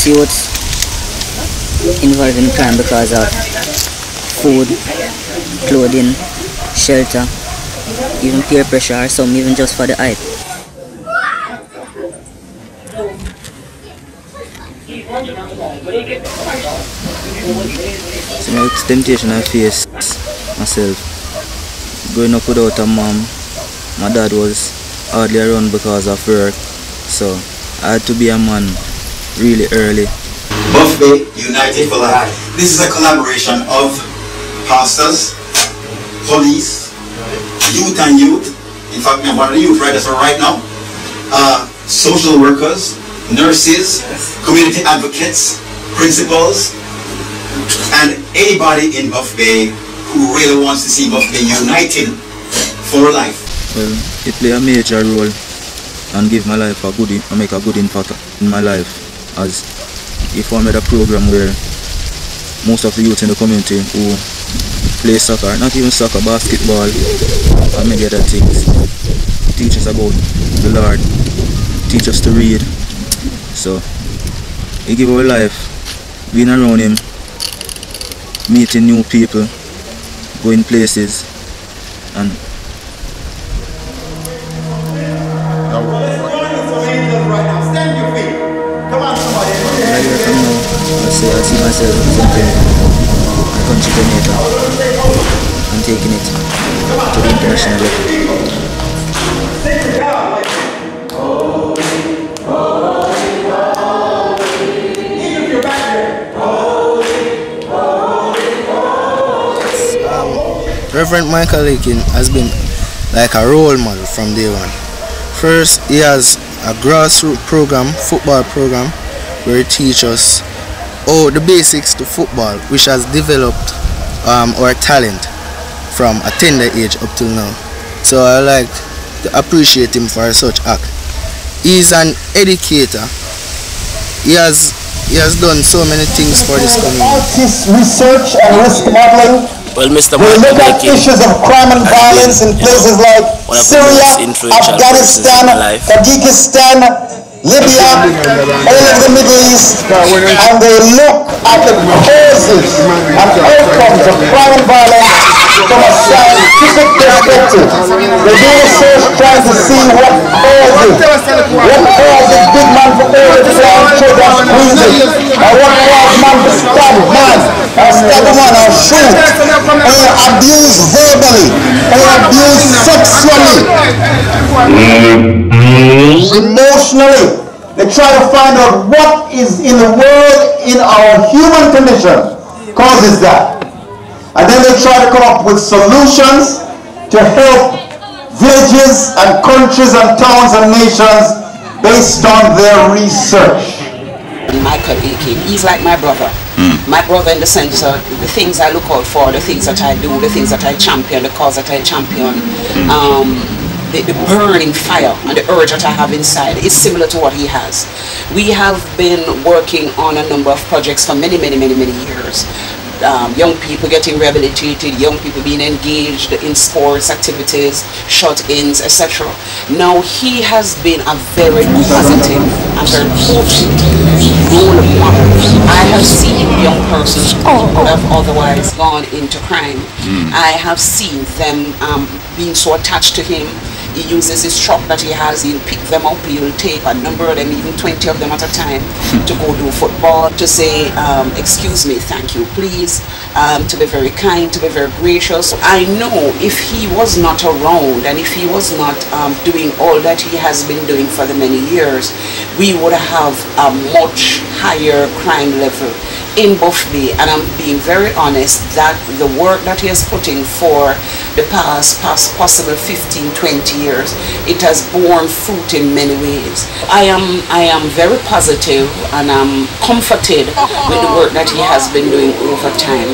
most youths involved in crime because of food, clothing, shelter, even peer pressure, or some even just for the hype. So next temptation I faced myself, growing up without a mom. My dad was hardly around because of work, so I had to be a man really early. Buff Bay United for Life. This is a collaboration of pastors, police, youth and youth. In fact, I'm one of the youth right now. Social workers, nurses, community advocates, principals, and anybody in Buff Bay who really wants to see Buff Bay united for life. Well, it play a major role and give my life make a good impact in my life, as if I made a program where most of the youth in the community who play soccer, not even soccer, basketball, and many other things, teach us about the Lord, teach us to read. So he give our life being around him, meeting new people, going places, and I see myself representing my country Jamaica and taking it to the international level. Reverend Michael Lakin has been like a role model from day one. First, he has a grassroots program, football program, where he teaches us the basics to football, which has developed our talent from a tender age up till now. So I like to appreciate him for such act. He's an educator. He has done so many things for this community. Research and risk modeling. Well, Mr. We look at issues of crime and violence in places like Syria, Afghanistan, Tajikistan, Libya, all of the Middle East, and they look at the causes and outcomes of crime and violence from a scientific perspective. They do research trying to see what causes big man for all the blind children squeezing, or what causes man to stab man, or stab a man, or shoot, or abuse verbally, or abuse sexually, emotionally. They try to find out what is in the world, in our human condition, causes that. And then they try to come up with solutions to help villages and countries and towns and nations based on their research. Michael Lakin, he's like my brother. My brother in the sense of the things I look out for, the things that I do, the things that I champion, the cause that I champion. The burning fire and the urge that I have inside is similar to what he has. We have been working on a number of projects for many years. Young people getting rehabilitated, young people being engaged in sports activities, shut-ins, etc. Now he has been a very positive and very potent role model. I have seen young persons who would have otherwise gone into crime. I have seen them being so attached to him. He uses his truck that he has, he'll pick them up, he'll take a number of them, even 20 of them at a time, to go do football, to say, excuse me, thank you, please, to be very kind, to be very gracious. I know if he was not around and if he was not doing all that he has been doing for the many years, we would have a much higher crime level in Buff Bay. And I'm being very honest that the work that he has put in for the past possible 15-20 years, it has borne fruit in many ways. I am very positive and I'm comforted with the work that he has been doing over time,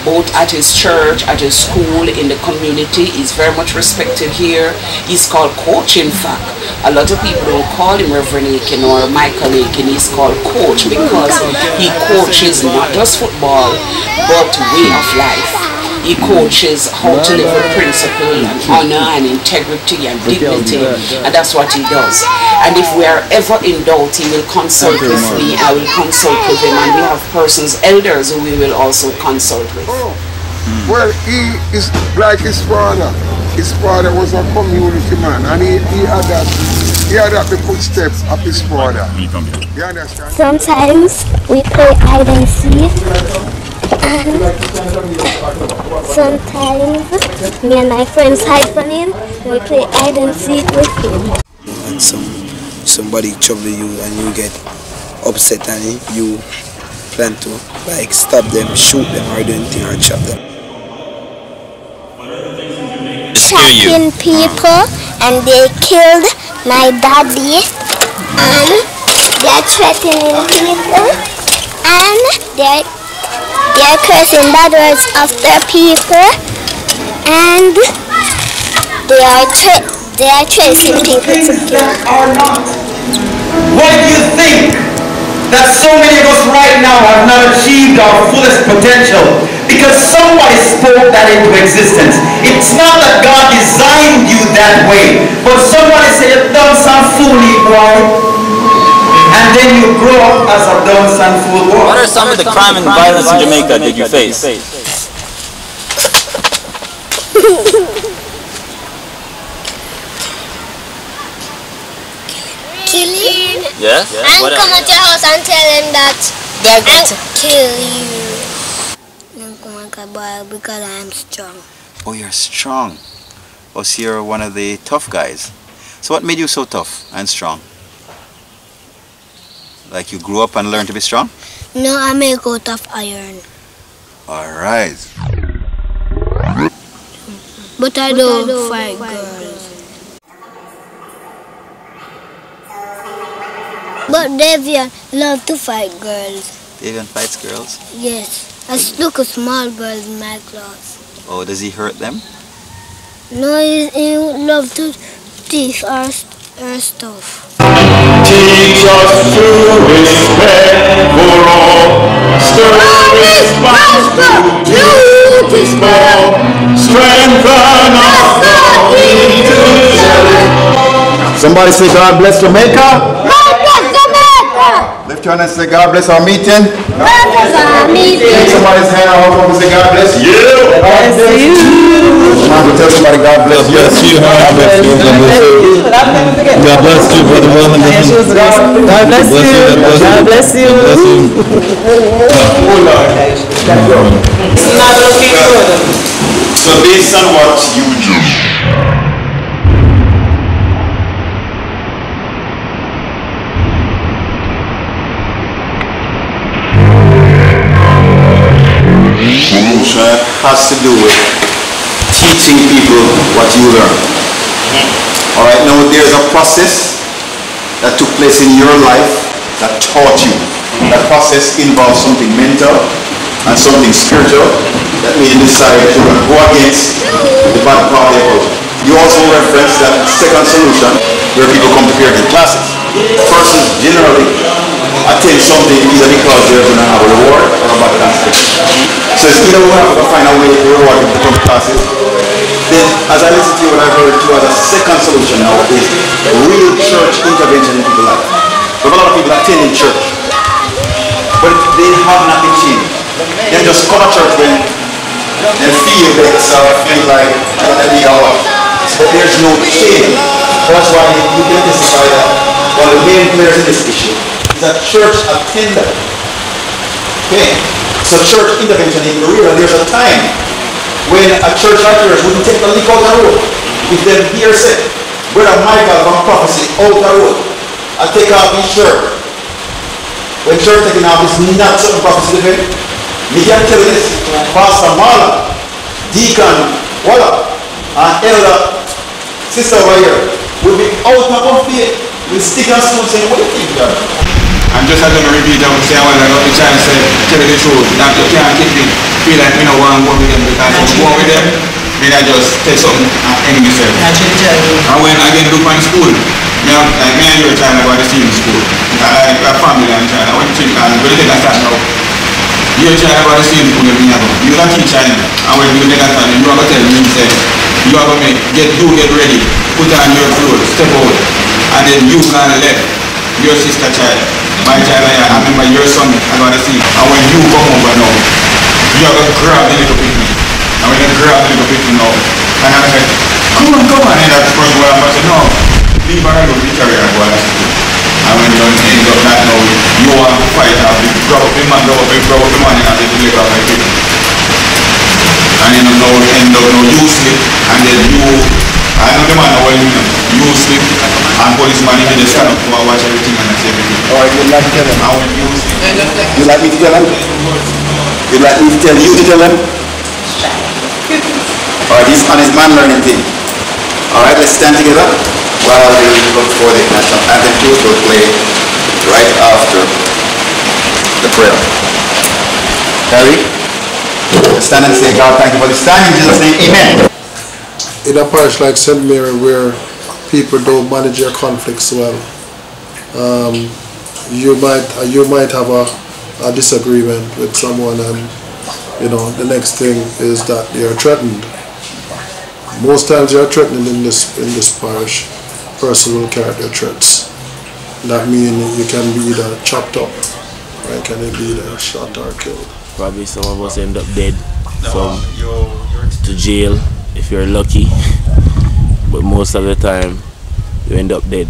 both at his church, at his school, in the community. He's very much respected here. He's called Coach, in fact. A lot of people don't call him Reverend Lakin or Michael Lakin. He's called Coach because he coaches not just football, but way of life. He coaches how to live with principle and honor and integrity and dignity, and that's what he does. And if we are ever in doubt, he will consult with me, I will consult with him, and we have persons, elders, who we will also consult with. Well, he is like his father. His father was a community man, and he had the footsteps of his father. You understand? Sometimes we play hide and seek, and sometimes me and my friends hide from him, and we play hide and seek with him. And somebody trouble you and you get upset, and you plan to like stop them, shoot them, or do anything, or chop them. Shocking people, and they killed my daddy, and they're threatening people, and they're cursing bad words after people, and they are chasing people to kill. Why do you think that so many of us right now have not achieved our fullest potential? Because somebody spoke that into existence. It's not that God designed you that way, but somebody said, "You dumb son fooly boy," and then you grow up as a dumb son fool boy. What are some of the crime and violence in Jamaica that you face? Killing? Yes? And come at your house and tell them that they're going to kill you. Because I'm strong. Oh, you're strong. Oh, so you're one of the tough guys. So what made you so tough and strong? Like you grew up and learned to be strong? No, I make out of iron. Alright. But I don't fight girls. But Davian loves to fight girls. Davian fights girls? Yes. I look a small girl in my class. Oh, does he hurt them? No, he loves to teach her stuff. Teach us to respect for all. Stir response to duty small. Strengthen us into. Somebody say God bless Jamaica. Lift your hand and say God bless our meeting. God bless our meeting. Take somebody's hand out and say God bless you. God bless you. Come on, tell somebody God bless you. God bless you. God bless you. God bless you, brother. God bless you. God bless you. So based on what you do, has to do with teaching people what you learn. Alright, now there's a process that took place in your life that taught you. That process involves something mental and something spiritual that made you decide to go against the bad part of your culture. You also reference that second solution where people come prepared in classes. Persons generally attend something either because they're going to have a reward or a bad consequence. So it's either we have to find a way to reward people to come to classes. Then, as I listen to you, what I've heard too as a second solution now is real church intervention in people's life. We have a lot of people attending church, but they have not been changed. They just come to church when they feel vexed or feel like they need a lot. But there's no change. That's why you can testify that one of the main players in this issue is a church attender. Okay? So church intervention is real. There's a time when a church like yours wouldn't take the leak out the road. If them here said, Brother Michael from prophecy out the road, I take off his shirt. When church taking off is not certain prophecy event, me can tell you this, Pastor Marla, Deacon Walla, and Elder Sister over here will be out of faith with stick and stone saying, what do you think, God? I'm just going to repeat what I was saying when I got the chance to tell you the truth. That you can't keep me feel like me no want to go with them because if I go with them, then I just take something and end myself. And when I get to my school, like me and your child about the same school. I have family and child. I want to take a start now. Your child about the same school with me. You don't teach child. And when you take a start, you are going to tell me, you are going to get ready, put on your clothes, step out. and then you gonna let your sister child, my child, I remember your son, I'm gonna see, and when you come over now, you are gonna grab the little picnic, and when you grab the little picnic now, and I said, come on, and that's the first one I'm saying, no, leave her alone, the carrier and go to school. And when you end up that now, you want to fight out, you grab up the man, and then you let off my picnic. And you know, end up now you sleep, and then I know the man when you sleep, and policeman even just stand up to watch everything and say everything. Alright, you'd like to tell him? And when you sleep. You'd like me to tell him? You'd like me to tell you to tell him? Alright, this is honest man learning thing. Alright, let's stand together while we look for the national anthem will play right after the prayer. Harry? Stand and say, God, thank you for this time. In Jesus' name, amen. In a parish like St. Mary, where people don't manage their conflicts well, you might have a disagreement with someone, and you know the next thing is that they are threatened. Most times they are threatened in this parish. Person will carry their threats. That means you can be either chopped up, or you can be either shot or killed. Probably some of us end up dead, some to jail if you're lucky, but most of the time you end up dead.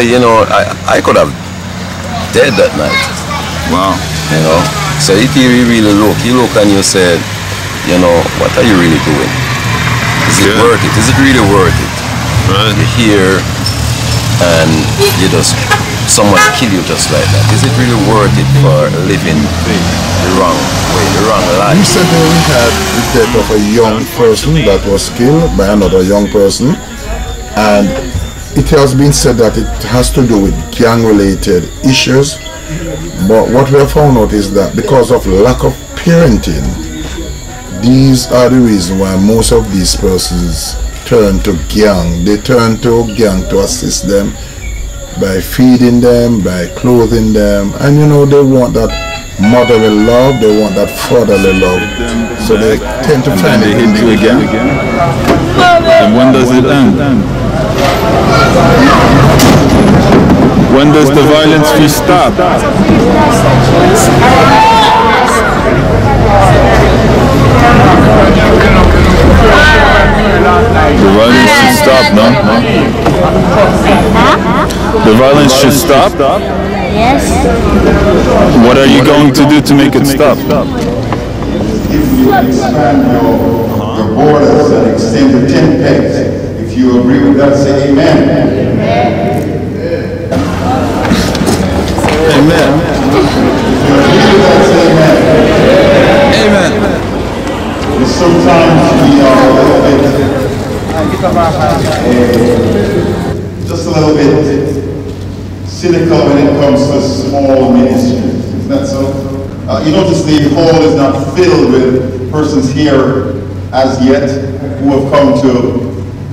You know, I could have dead that night. Wow. You know, so if you really look and you said, you know, what are you really doing? Is it worth it? Is it really worth it? Right. You're here and you just, someone kill you just like that. Is it really worth it for living the wrong way, the wrong life? Recently we had the death of a young person that was killed by another young person, and it has been said that it has to do with gang-related issues, but what we have found out is that because of lack of parenting, these are the reasons why most of these persons turn to gang. They turn to gang to assist them by feeding them, by clothing them, and you know they want that motherly love, they want that fatherly love, so they tend to find it in the gang. And when does it end? When does the violence be stopped? The violence should stop, no? The violence should stop? Yes. What are you going to do to make it stop? If you expand your borders and extend the 10 pegs, if you agree with that, say amen. Amen. Amen. Sometimes we are a little bit, just a little bit cynical when it comes to small ministries. Isn't that so? You notice the hall is not filled with persons here as yet who have come to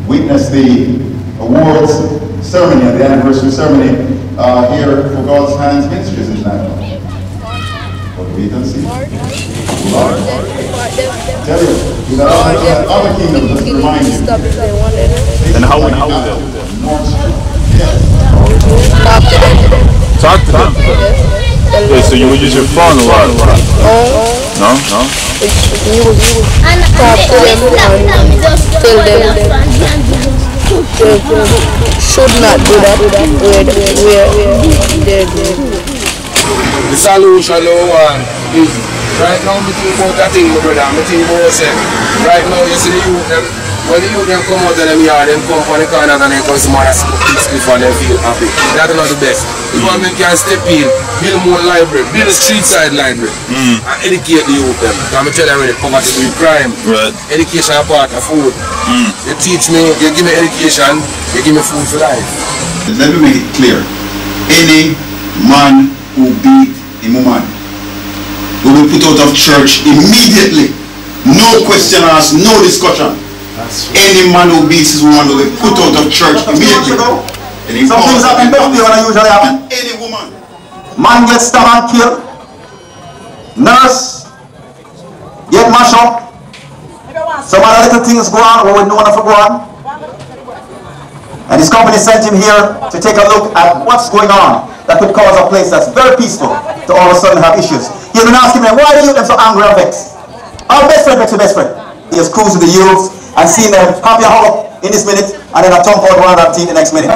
witness the awards ceremony, the anniversary ceremony here for God's Hands Ministries, isn't that? What we can see. Lord. Tell you got other kingdoms, just to remind you. And how would they? North Street. Yes. Talk to them. Okay, so you would use your phone a lot. No? No? You would talk to them and tell them they should not do that where the solution is right now we think about that thing, my brother. I think about say, right now you see the youth them, when the youth them come out of them yard, them come from the corners and they come some other split and they feel happy. That's not the best. The government can step in, build more library, build a street side library, and educate the youth them. I'm tell you already, poverty with crime. Right. Education is part of food. You teach me, you give me education, you give me food for life. Let me make it clear. Any man who beat a woman will be put out of church immediately. No question asked, no discussion. Any man who beats his woman will be put out of church immediately. Some things happen birthday when I usually happen. Any woman. Man gets stabbed and killed. Nurse get mashed up. Some other little things go on when we know enough to go on. And his company sent him here to take a look at what's going on that could cause a place that's very peaceful to all of a sudden have issues. He's been asking me, why are you so angry and vexed? Our best friend, best friend. He has cruised with the youths and seen them happy and hug up in this minute, and then a thump out one of that teeth the next minute.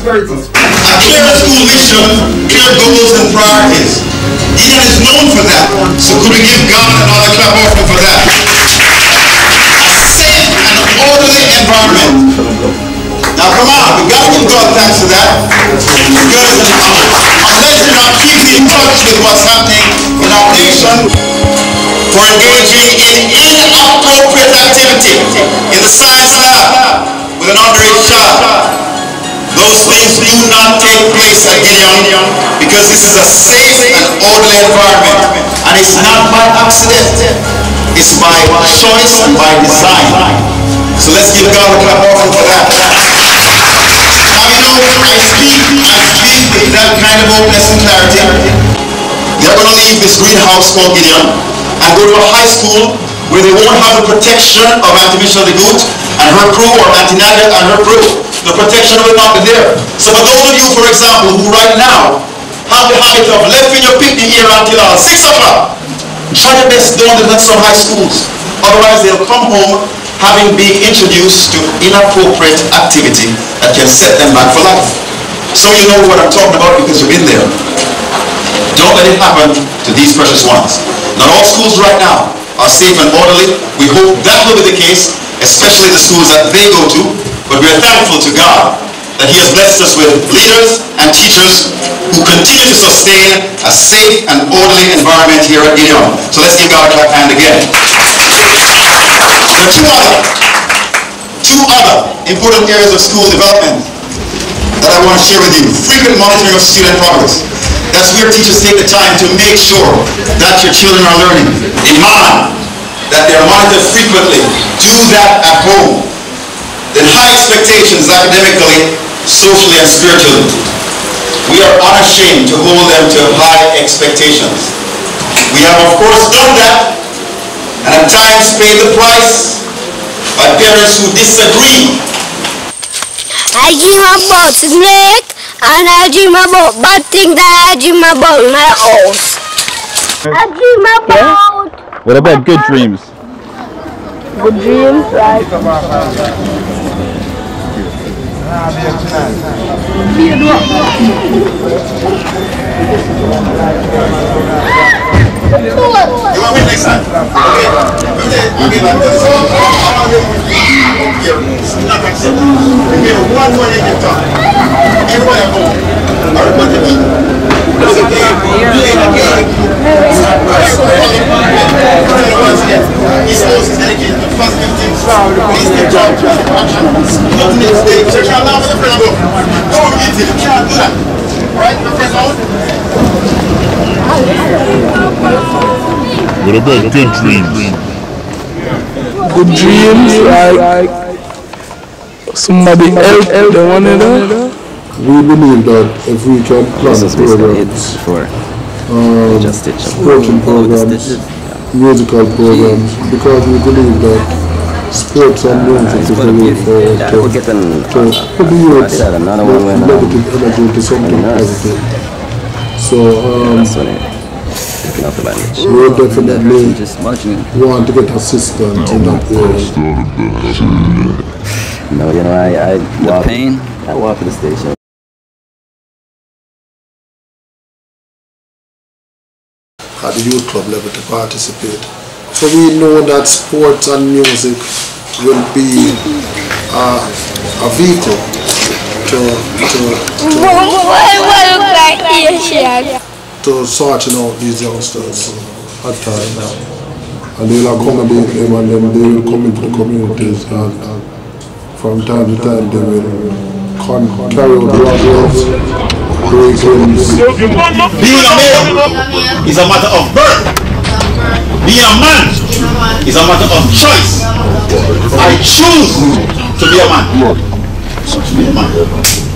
A clear school mission, clear goals and priorities. Gideon is known for that. So could we give God another clap offering for that? A safe and orderly environment. Now come on, we got to give God thanks for that. Because unless you're not keeping in touch with what's happening in our nation, for engaging in inappropriate activity in the science lab with an underage child. Those things do not take place at Gideon because this is a safe and orderly environment. And it's not by accident. It's by choice and by design. So let's give God a clap offering for that. Now you know, I speak with that kind of openness and clarity. They're going to leave this greenhouse called Gideon and go to a high school where they won't have the protection of Auntie Michelle de Goot and her crew, or Auntie Nadia and her crew. The protection will not be there. So for those of you, for example, who right now have the habit of leaving your picnic here until 6 o'clock, try your best don't do that some high schools. Otherwise they'll come home having been introduced to inappropriate activity that can set them back for life. So you know what I'm talking about because you've been there. Don't let it happen to these precious ones. Not all schools right now are safe and orderly. We hope that will be the case, especially the schools that they go to. But we are thankful to God that He has blessed us with leaders and teachers who continue to sustain a safe and orderly environment here at Gideon. So let's give God a clap hand again. There are two other important areas of school development that I want to share with you. Frequent monitoring of student progress. That's where teachers take the time to make sure that your children are learning. Demand that they are monitored frequently. Do that at home. Then high expectations academically, socially, and spiritually. We are unashamed to hold them to high expectations. We have of course done that, and at times paid the price by parents who disagree. I dream about snake, and I dream about bad things that I dream about my house. I dream about... What about good dreams? Good dreams, right? You want me next time? Okay, but one more you can talk. Everybody at home. Everybody at home. He's always dedicated to positive things. Please take charge. Nothing is staying. So you can't laugh at the friend. Don't get it. You can't do that. Right? The friend out. What about good dreams? good dreams, like somebody help them one another. We believe that if we can plan programs, sporting programs, musical programs, because we believe that sports and music is the way forward to put the youth negative energy into something positive. So we definitely want to get assistance in that area. No, you know, I walk to the station. At the youth club level to participate. So we know that sports and music will be a vehicle to sorting out these youngsters at times. And they will accommodate them and then they will come into the communities and from time to time they will carry out robberies, break-ins. Being a male is a matter of birth. Being a man is a matter of choice. I choose to be a man.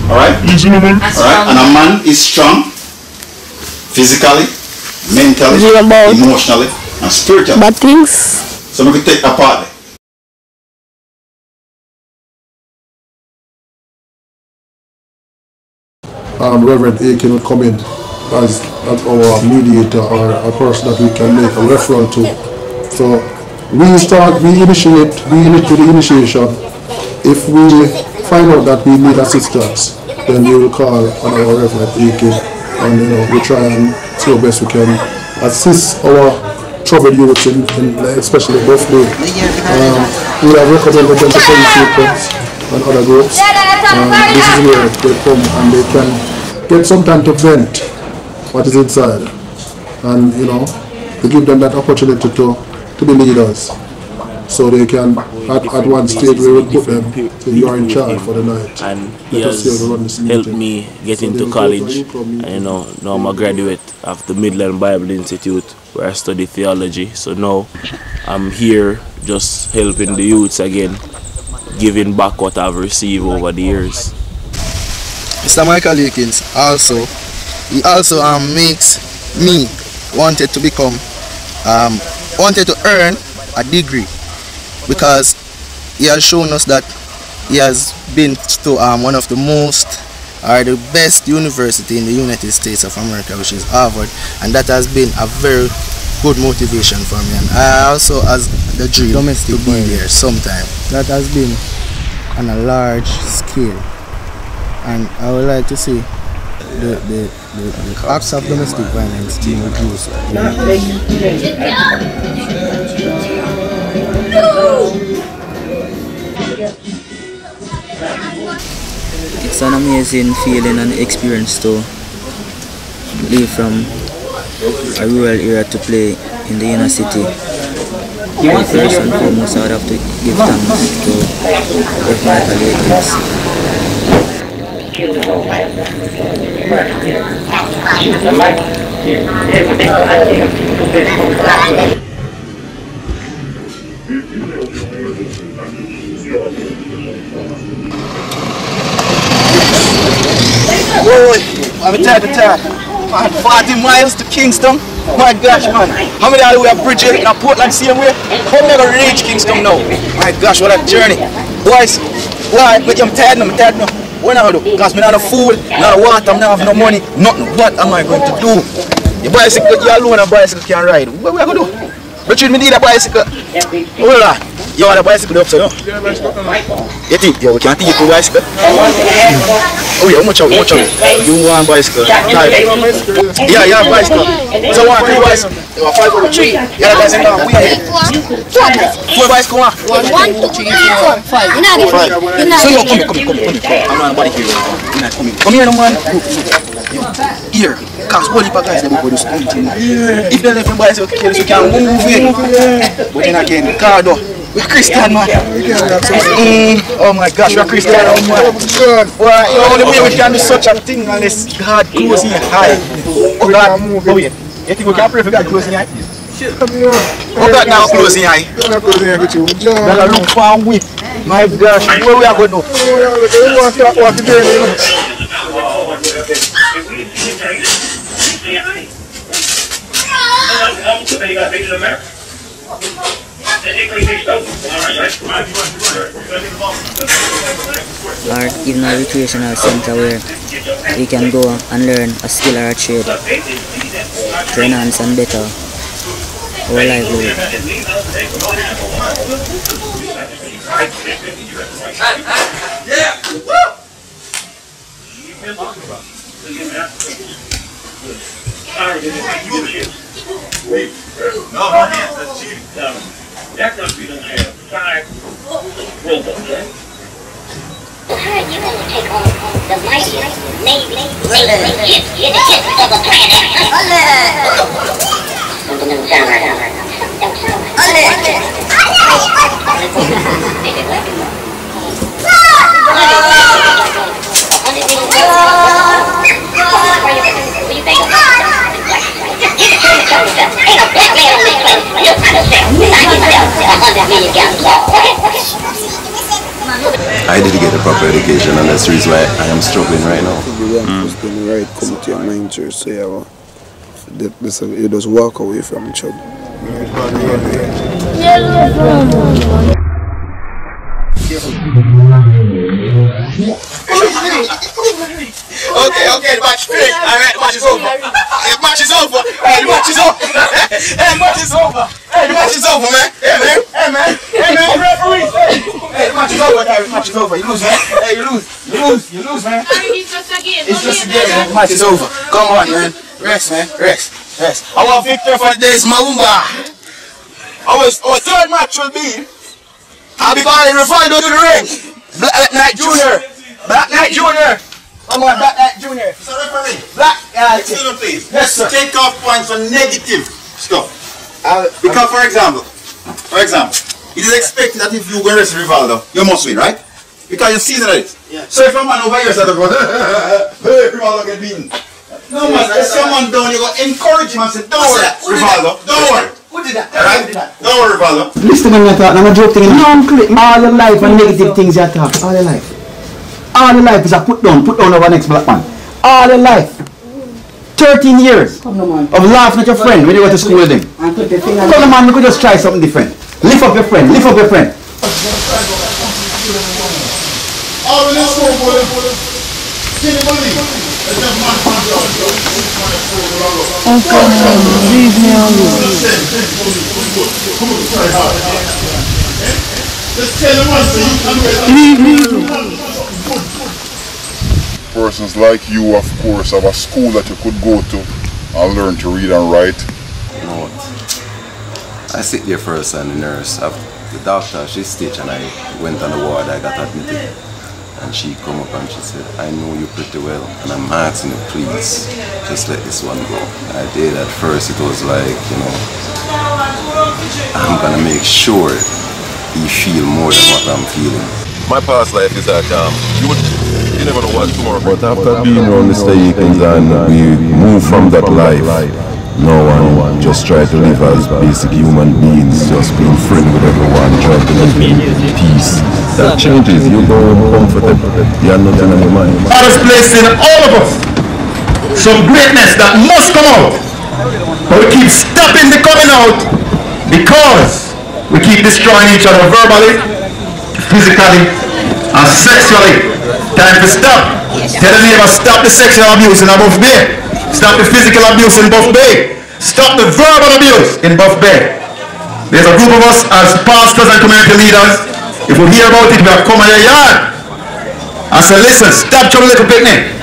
Alright? Alright? And a man is strong physically, mentally, emotionally, and spiritually. Bad things. So we can take that part. Reverend A can come in as our mediator or a person that we can make a reference to. So we initiate the initiation. If we find out that we need assistance, then we will call on our Reverend AK and we try and see how best we can assist our troubled youths in especially birthday. We have recommended them to police and other groups. This is where they come and they can get some time to vent what is inside, and to give them that opportunity to be leaders, so they can at one stage we will put them so you are in charge for the night. And he has helped me get into college, and now I'm a graduate of the Midland Bible Institute where I study theology. So now I'm here just helping the youths again, giving back what I've received over the years. Mr. Michael Akins he also makes me wanted to earn a degree, because he has shown us that he has been to one of the the best university in the United States of America, which is Harvard, and that has been a very good motivation for me. And I also has the dream to be there sometime. That has been on a large scale, and I would like to see the acts of domestic violence being reduced. It's an amazing feeling and experience to leave from a rural area to play in the inner city. But first and foremost, I would have to give thanks to F. Michael Akins. Boy, I'm tired. Man, 40 miles to Kingston. My gosh, man. How many are we at Bridget in Portland same way? How am I going to reach Kingston now? My gosh, what a journey. Boys, why? I'm tired now. What am I going to do? Because I'm not a fool, not a water, I'm not have no money, nothing. What am I going to do? Your bicycle, you alone a bicycle can ride. What are we going to do? Richard, me need a bicycle. Hold on. You want a bicycle upside down? You think? Yeah, we can't take you to a bicycle. Oh yeah, watch out. You want a bicycle? Yeah, you have a bicycle. So one, 3 bicycle. You want 5 over 3. You have a bicycle now. We are 4 bicycle. 1, 2, 3, 4, 5. You're not 5. So you come. I'm not nobody here. You're not coming. Come here, no man. Here. Because all the guys they will do something. If they left the bicycle, you can move it. But then again, car door. We're Christian, man. Oh my gosh, we're Christian, man. Well, the only way we can do such a thing unless God close in your eye. Oh God, oh yeah. You think we can pray for God close in your eye? What that now closing eye? Gotta look for a whip. My gosh, where we are going to? What to do? Or even a recreational center where we can go and learn a skill or a trade to enhance and better our livelihood. No, my hands, that's cheating. That country doesn't have 5 robots, right? You're going to take on the mightiest Navy in the history of the I didn't get a proper education, and that's the reason why I am struggling right now. The right come to your mind, church, so you just walk away from each other. Okay, the match finished. Alright, the match is over. The match is over. Hey, the match is over. Hey, the match is over. Hey, the match is over, man. Hey, man, referee. Hey, the match is over, guys. The match is over. You lose, man. Hey, you lose, man. It's just a game. It's just a game, man. The match is over. Come on, man. Rest, man. Rest. Our victor for the day is Malumba. Our third match will be, I'll be calling Rivaldo to the ring. Black Knight Jr. Come on, Black Knight Jr. So referee, excuse me please. Yes, sir. Take off points for negative stuff. Because for example, it is expected that if you go wrestle Rivaldo, you must win, right? Because you're seasoned at it. Yeah. So if a man over here says, hey, Rivaldo get beaten. No man, if someone down, you go encourage him and say, don't worry, Rivaldo, don't worry. Who did that? Alright? Don't worry, Rivaldo. Listen when you talk, I'm a joke thing. All your life and negative things you talk. All your life. All your life is a put down over next black man. All your life. 13 years of laughing at your friend when you go to school with him. Come on, man, you could just try something different. Lift up your friend, lift up your friend. Leave me alone. Persons like you, of course, have a school that you could go to and learn to read and write. No, I sit there first and the nurse, the doctor, she stitched and I went on the ward, I got admitted. And she come up and she said, I know you pretty well and I'm asking you please, just let this one go. I did. At first it was like, I'm gonna make sure you feel more than what I'm feeling. My past life is that you never know what tomorrow. But after being around the stations and we move from that life, no one just try to live as basic human beings, just being friendly with everyone, try to live in peace. That changes, you go comfortable, you have nothing on your mind. God has placed in all of us some greatness that must come out. But we keep stopping the coming out because we keep destroying each other verbally, physically, and sexually. Time to stop. Tell the neighbor, stop the sexual abuse in Buff Bay. Stop the physical abuse in Buff Bay. Stop the verbal abuse in Buff Bay. There's a group of us as pastors and community leaders. If we hear about it, we have come in your yard and say, listen, stop your little picnic.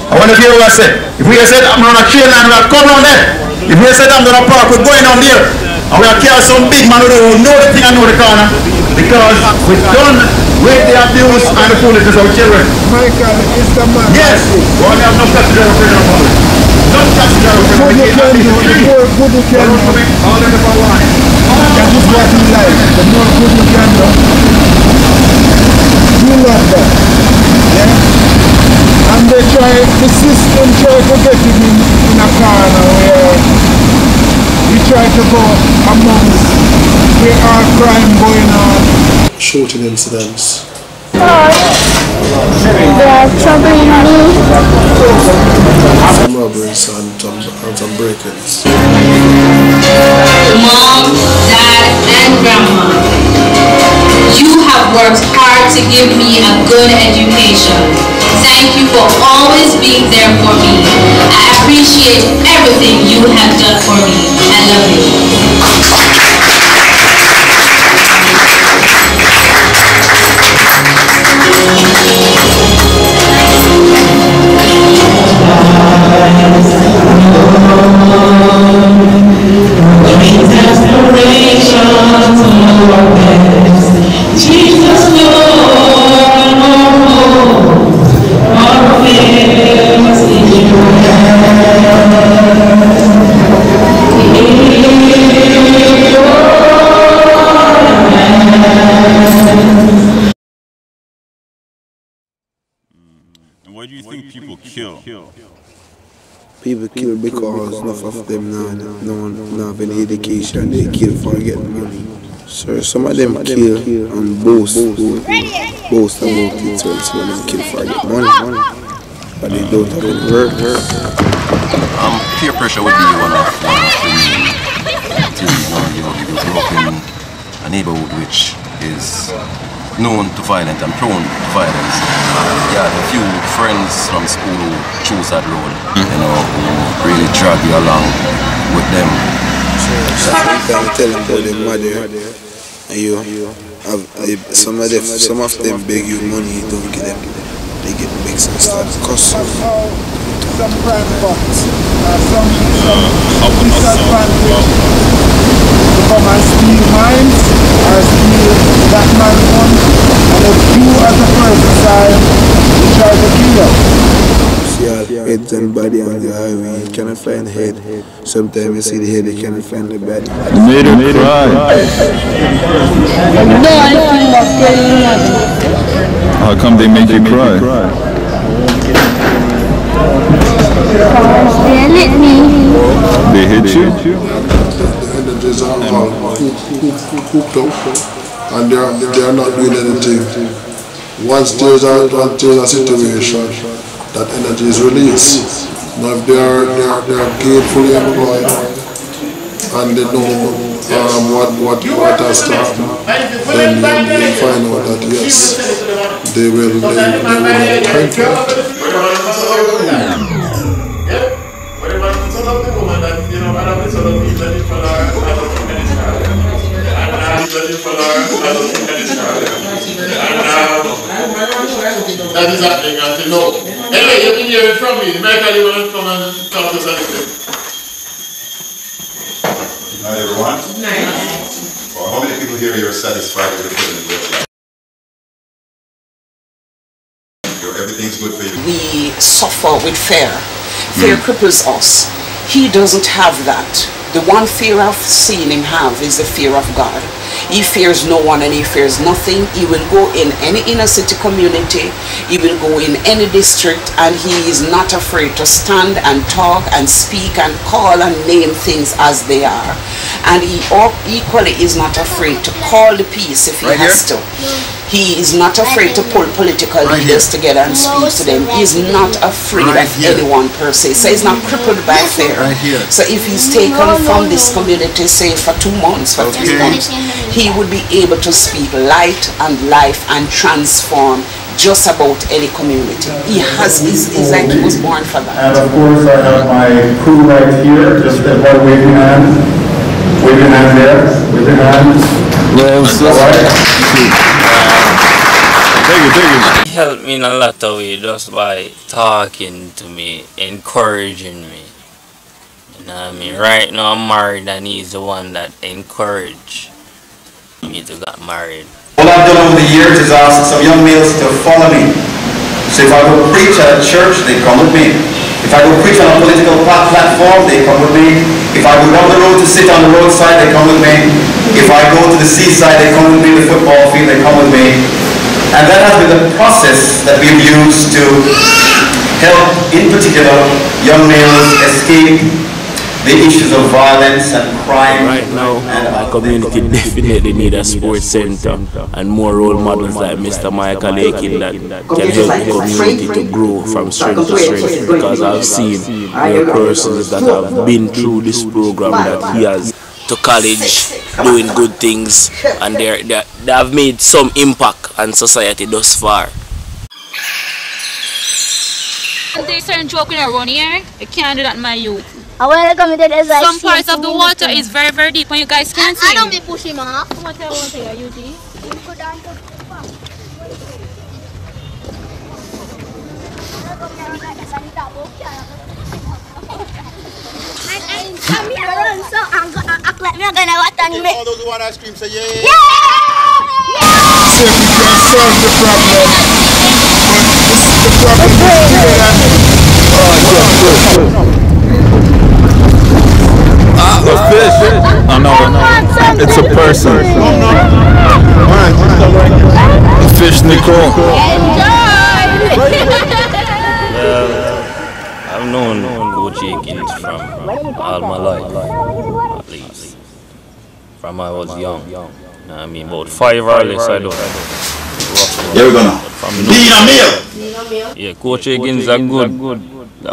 I want to hear what I said. If we said, I'm on a train line, we have come down there. If we said, I'm on a park, we're going down there. And we have carried some big man who know the thing and know the corner. Because we've done with the abuse and the foolishness of children. Michael, it's the man. Yes. We only have no taxi driver for our family. No taxi driver for our family. Good you can do. All of them are one. That is what he likes. The more good you can do. You love that. Yeah? And they try, the system try to get it in a corner where we try to about amongst where our crime going on. Shooting incidents. They are troubling me. Some robberies and some break-ins. Mom, Dad, and Grandma, you have worked hard to give me a good education. Thank you for always being there for me. I appreciate everything you have done for me. I love you. Why do you think people kill? People kill because enough of them don't have any education. They kill for getting money. So some of them kill and boast about it. So some of them kill for getting money. But they don't have any work. Peer pressure would be one of the things. You grow up in a neighborhood which is known to violence and prone to violence. Yeah, a few friends from school who choose that road, who really drag you along with them. Sometimes tell them about their mother, and you have some of them beg you money, you don't give them. They get mixed and start to cuss you. Some crime bots, some disadvantage to come and steal mines or steal that man's money, and if you as a person side, you try to kill them. See all heads and body on the highway, you cannot find the head. Sometimes you see the head, you cannot find the body. Made her cry. How come they make you cry? They hit me. They hit you? The energies are all hooked up and they are not doing anything. Once there's a situation, that energy is released. Now if they are gainfully employed and they know what has to happen, then you will find out that yes, they will have time for it. That is happening until now. Anyway, you can hear it from me. Michael, you want to come and talk to us a little bit? Good night, everyone. Good night. Well, how many people here are satisfied with the feeling? Everything's good for you. We suffer with fear. Fear cripples us. He doesn't have that. The one fear I've seen him have is the fear of God. He fears no one and he fears nothing. He will go in any inner city community. He will go in any district and he is not afraid to stand and talk and speak and call and name things as they are. And he equally is not afraid to call the peace if he has to. He is not afraid to pull political leaders together and speak to them. He is not afraid of anyone per se. So he's not crippled by fear. So if he's taken from this community, say for 2 months, for 3 months, he would be able to speak light and life and transform just about any community. He's like he was born for that. And of course I have my crew right here, just one waving hand. Waving hand there, waving hand. He helped me in a lot of ways just by talking to me, encouraging me. You know what I mean? Right now I'm married and he's the one that encouraged me to get married. What I've done over the years is ask some young males to follow me. So if I go preach at a church, they come with me. If I go preach on a political platform, they come with me. If I go down the road to sit on the roadside, they come with me. If I go to the seaside, they come with me. The football field, they come with me. And that has been the process that we've used to help, in particular, young males escape the issues of violence and crime. Right now, my community definitely need a sports center and more role models like Mr. Michael Aiken that can help the community to grow from strength to strength, because I've seen there are persons that have been through this program that he has to college doing good things, and they have made some impact on society thus far. There's certain joke around here. You can't do that in my youth. Some parts of the water is very, very deep when you guys can't see. I don't be pushing him off. What I want to say, you see? I'm here run, so I'm gonna act like I'm gonna what and me. All those who want ice cream say yeah. Yeah! So we can solve the problem, but the problem is A fish? Oh no, it's a person. A fish, Nicole. I've known Coach Aikens from all my life, at least. From I was young. I mean, about 5 or less, I don't. Here we go now. Being a meal. Yeah, Coach Aikens is a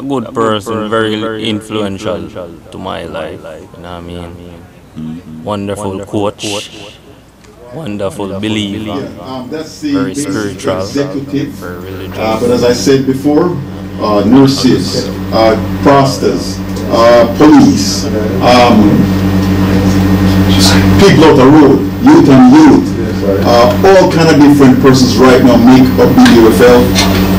good person, very influential to my life. You know what I mean? Wonderful coach, wonderful believer, very spiritual, very religious. But as I said before, nurses, pastors, police, people out the road, youth and youth, all kind of different persons right now make up BUFL,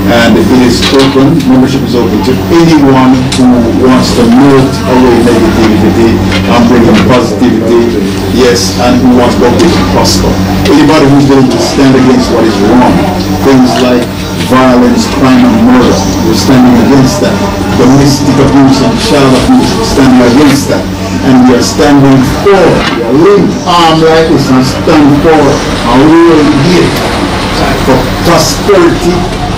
and it is open, membership is open to anyone who wants to melt away negativity and bring in positivity, yes, and who wants to prosper. Anybody who's willing to stand against what is wrong, things like violence, crime and murder, we're standing against that. Domestic abuse and child abuse, we're standing against that. And we are standing for, we are linked arm like this and stand for a real gift for prosperity,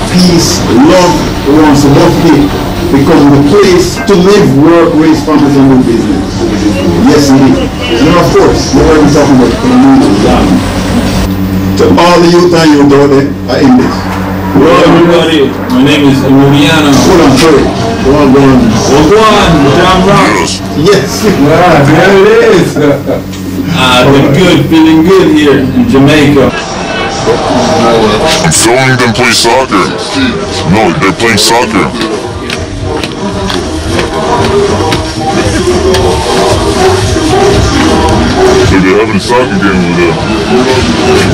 peace, love. We want to love people because of the place to live, work, raise families and do business. Yes indeed. And of course, we're already talking about community. To all the youth and youth out there are in this. Hello everybody, my name is Emiliano. Hold on, sorry. Go on. Jam Rock. Yes. Yeah, there it is. Been good, feeling good here in Jamaica. I'm filming them play soccer. No, they're playing soccer. So they're having a soccer game over there.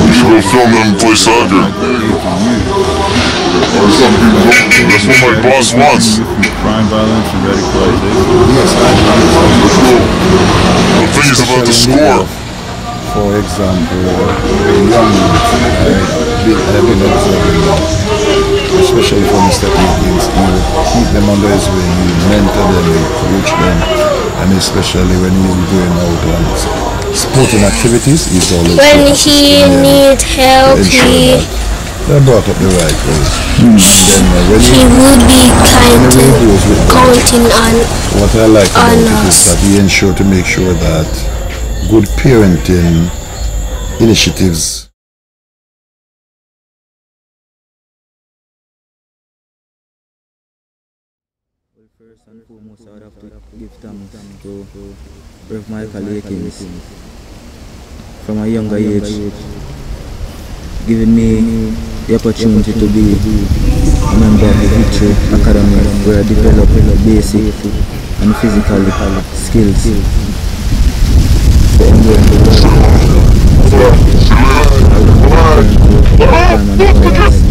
You should go film them play soccer. Or some people don't. That's what my boss wants. Crime, violence, and The thing is about the score. For example, young especially for Mr. Aikens, keep them under his wing, you mentor them, you coach them, and especially when he's going out on sporting activities, he's always when he needs help, they're brought up the right way. He would be counting on what I like about it is that he ensures to make sure that good parenting initiatives First and foremost, I would have to give thanks to Rev. Michael Aikens from a younger age, giving me the opportunity to be a member of the Victory Academy, where I develop basic and physical skills to endure the world.